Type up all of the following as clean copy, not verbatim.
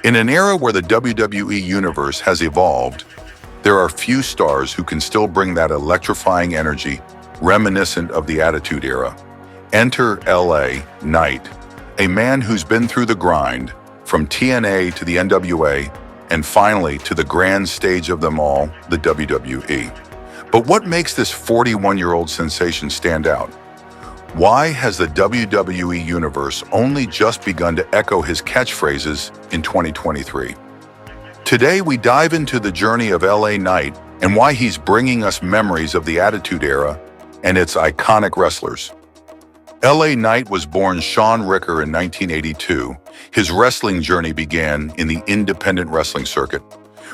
In an era where the WWE Universe has evolved, there are few stars who can still bring that electrifying energy reminiscent of the Attitude Era. Enter LA Knight, a man who's been through the grind, from TNA to the NWA, and finally to the grand stage of them all, the WWE. But what makes this 41-year-old sensation stand out? Why has the WWE Universe only just begun to echo his catchphrases in 2023? Today, we dive into the journey of LA Knight and why he's bringing us memories of the Attitude Era and its iconic wrestlers. LA Knight was born Shawn Ricker in 1982. His wrestling journey began in the independent wrestling circuit,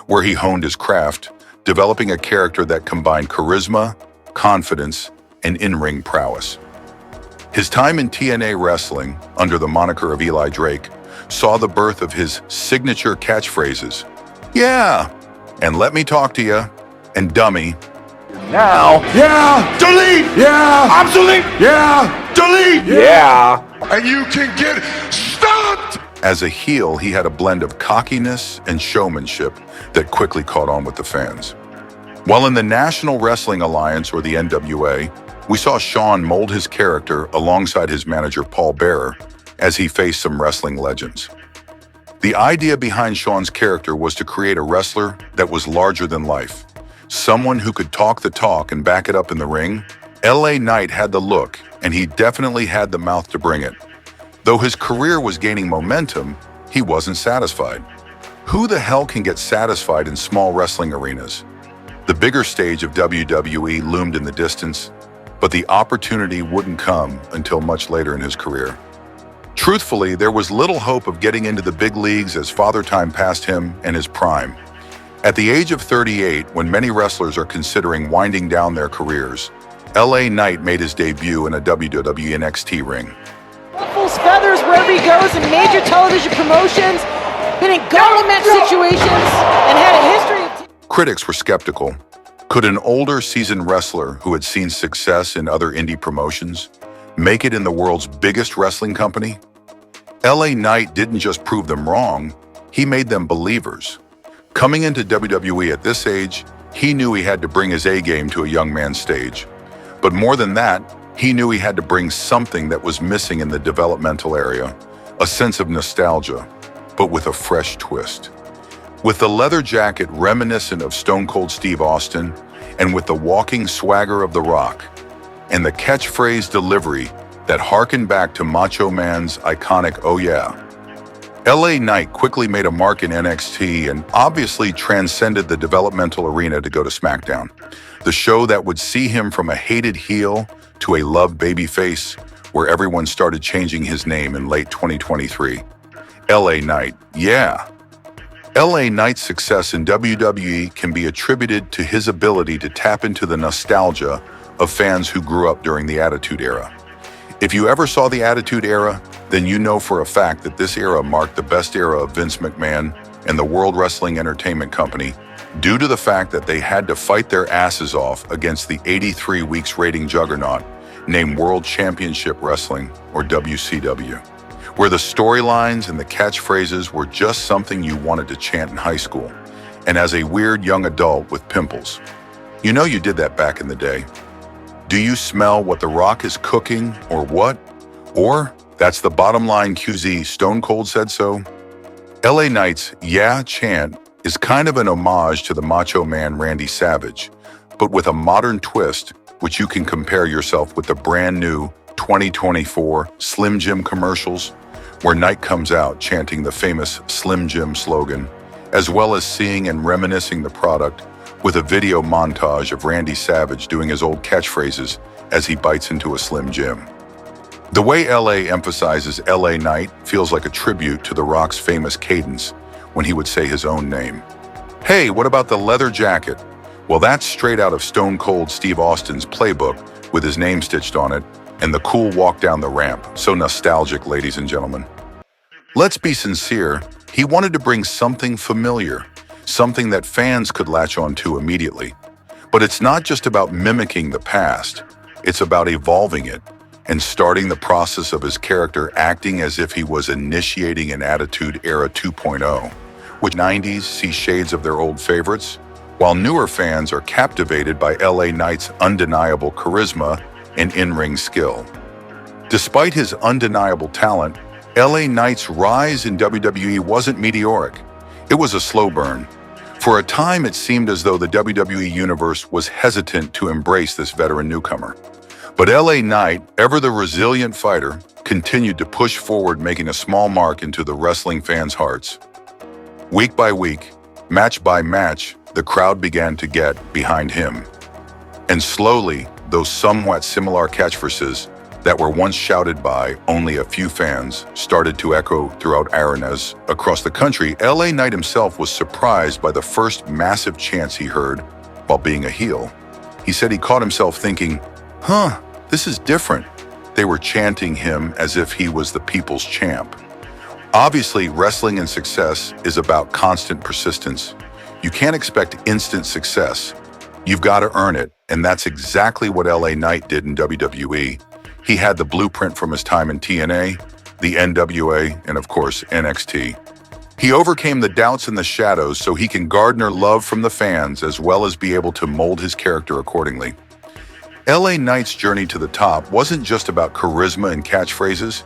where he honed his craft, developing a character that combined charisma, confidence, and in-ring prowess. His time in TNA wrestling, under the moniker of Eli Drake, saw the birth of his signature catchphrases, "Yeah," and "Let me talk to ya," and "Dummy." Now, yeah, delete, yeah, obsolete, yeah, delete, yeah, and you can get stopped. As a heel, he had a blend of cockiness and showmanship that quickly caught on with the fans. While in the National Wrestling Alliance, or the NWA, we saw Shawn mold his character alongside his manager Paul Bearer as he faced some wrestling legends. The idea behind Shawn's character was to create a wrestler that was larger than life, someone who could talk the talk and back it up in the ring. LA Knight had the look, and he definitely had the mouth to bring it. Though his career was gaining momentum, he wasn't satisfied. Who the hell can get satisfied in small wrestling arenas? The bigger stage of WWE loomed in the distance, but the opportunity wouldn't come until much later in his career. Truthfully, there was little hope of getting into the big leagues as Father Time passed him and his prime. At the age of 38, when many wrestlers are considering winding down their careers, LA Knight made his debut in a WWE NXT ring. Ruffles feathers wherever he goes in major television promotions, been in gauntlet match situations, and had a history of... Critics were skeptical. Could an older, seasoned wrestler who had seen success in other indie promotions make it in the world's biggest wrestling company? LA Knight didn't just prove them wrong, he made them believers. Coming into WWE at this age, he knew he had to bring his A-game to a young man's stage. But more than that, he knew he had to bring something that was missing in the developmental area, a sense of nostalgia, but with a fresh twist. With the leather jacket reminiscent of Stone Cold Steve Austin, and with the walking swagger of The Rock, and the catchphrase delivery that harkened back to Macho Man's iconic "Oh Yeah," LA Knight quickly made a mark in NXT and obviously transcended the developmental arena to go to Smackdown, the show that would see him from a hated heel to a loved babyface, where everyone started changing his name in late 2023. LA Knight, yeah. LA Knight's success in WWE can be attributed to his ability to tap into the nostalgia of fans who grew up during the Attitude Era. If you ever saw the Attitude Era, then you know for a fact that this era marked the best era of Vince McMahon and the World Wrestling Entertainment Company, due to the fact that they had to fight their asses off against the 83 weeks rating juggernaut named World Championship Wrestling, or WCW, where the storylines and the catchphrases were just something you wanted to chant in high school, and as a weird young adult with pimples. You know you did that back in the day. Do you smell what The Rock is cooking, or what? Or, that's the bottom line QZ, Stone Cold said so? LA Knight's "Yeah" chant is kind of an homage to the Macho Man Randy Savage, but with a modern twist, which you can compare yourself with the brand new 2024 Slim Jim commercials, where Knight comes out chanting the famous Slim Jim slogan, as well as seeing and reminiscing the product with a video montage of Randy Savage doing his old catchphrases as he bites into a Slim Jim. The way LA emphasizes LA Knight feels like a tribute to The Rock's famous cadence when he would say his own name. Hey, what about the leather jacket? Well, that's straight out of Stone Cold Steve Austin's playbook with his name stitched on it, and the cool walk down the ramp. So nostalgic, ladies and gentlemen. Let's be sincere, he wanted to bring something familiar, something that fans could latch on to immediately. But it's not just about mimicking the past, it's about evolving it and starting the process of his character acting as if he was initiating an Attitude Era 2.0. which 90s see shades of their old favorites, while newer fans are captivated by LA Knight's undeniable charisma and in-ring skill. Despite his undeniable talent, LA Knight's rise in WWE wasn't meteoric. It was a slow burn. For a time, it seemed as though the WWE Universe was hesitant to embrace this veteran newcomer. But LA Knight, ever the resilient fighter, continued to push forward, making a small mark into the wrestling fans' hearts. Week by week, match by match, the crowd began to get behind him. And slowly, those somewhat similar catchphrases that were once shouted by only a few fans started to echo throughout arenas across the country. LA Knight himself was surprised by the first massive chants he heard while being a heel. He said he caught himself thinking, this is different. They were chanting him as if he was the people's champ. Obviously, wrestling and success is about constant persistence. You can't expect instant success. You've got to earn it, and that's exactly what LA Knight did in WWE. He had the blueprint from his time in TNA, the NWA, and of course, NXT. He overcame the doubts and the shadows so he can garner love from the fans as well as be able to mold his character accordingly. LA Knight's journey to the top wasn't just about charisma and catchphrases.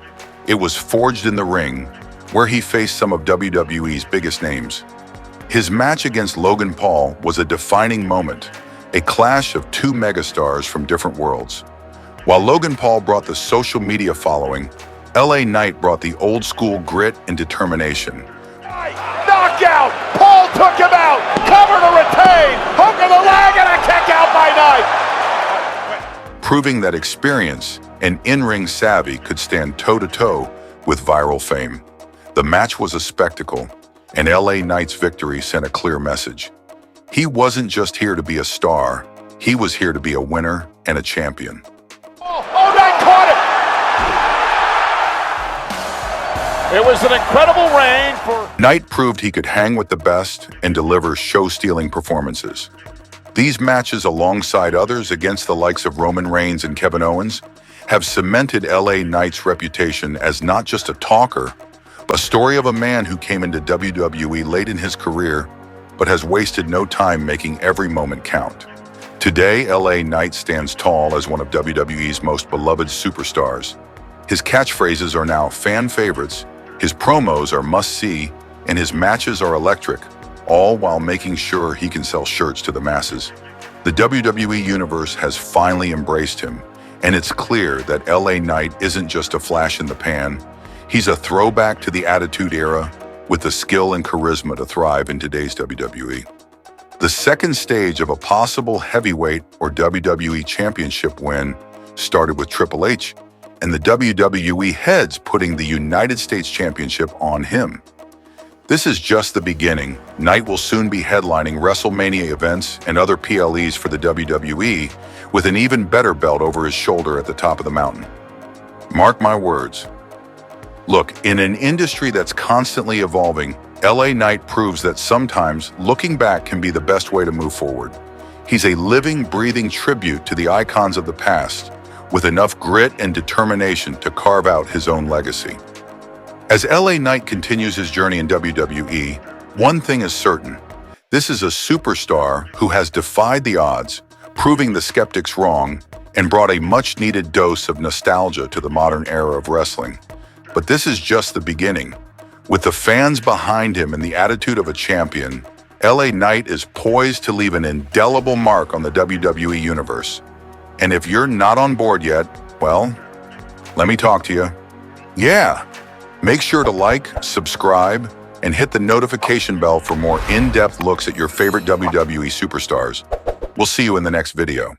It was forged in the ring, where he faced some of WWE's biggest names. His match against Logan Paul was a defining moment, a clash of two megastars from different worlds. While Logan Paul brought the social media following, LA Knight brought the old-school grit and determination. Knockout! Paul took him out! Cover to retain! Hook of the leg and a kick out by Knight! Proving that experience and in-ring savvy could stand toe-to-toe with viral fame. The match was a spectacle, and LA Knight's victory sent a clear message. He wasn't just here to be a star, he was here to be a winner and a champion. Knight caught it! It was an incredible reign for... Knight proved he could hang with the best and deliver show-stealing performances. These matches, alongside others against the likes of Roman Reigns and Kevin Owens, have cemented LA Knight's reputation as not just a talker, but a story of a man who came into WWE late in his career, but has wasted no time making every moment count. Today, LA Knight stands tall as one of WWE's most beloved superstars. His catchphrases are now fan favorites, his promos are must-see, and his matches are electric, all while making sure he can sell shirts to the masses. The WWE Universe has finally embraced him, and it's clear that LA Knight isn't just a flash in the pan. He's a throwback to the Attitude Era with the skill and charisma to thrive in today's WWE. The second stage of a possible heavyweight or WWE Championship win started with Triple H and the WWE heads putting the United States Championship on him. This is just the beginning. Knight will soon be headlining WrestleMania events and other PLEs for the WWE with an even better belt over his shoulder at the top of the mountain. Mark my words. Look, in an industry that's constantly evolving, LA Knight proves that sometimes looking back can be the best way to move forward. He's a living, breathing tribute to the icons of the past, with enough grit and determination to carve out his own legacy. As LA Knight continues his journey in WWE, one thing is certain. This is a superstar who has defied the odds, proving the skeptics wrong, and brought a much-needed dose of nostalgia to the modern era of wrestling. But this is just the beginning. With the fans behind him and the attitude of a champion, LA Knight is poised to leave an indelible mark on the WWE Universe. And if you're not on board yet, well, let me talk to you. Yeah, make sure to like, subscribe, and hit the notification bell for more in-depth looks at your favorite WWE superstars. We'll see you in the next video.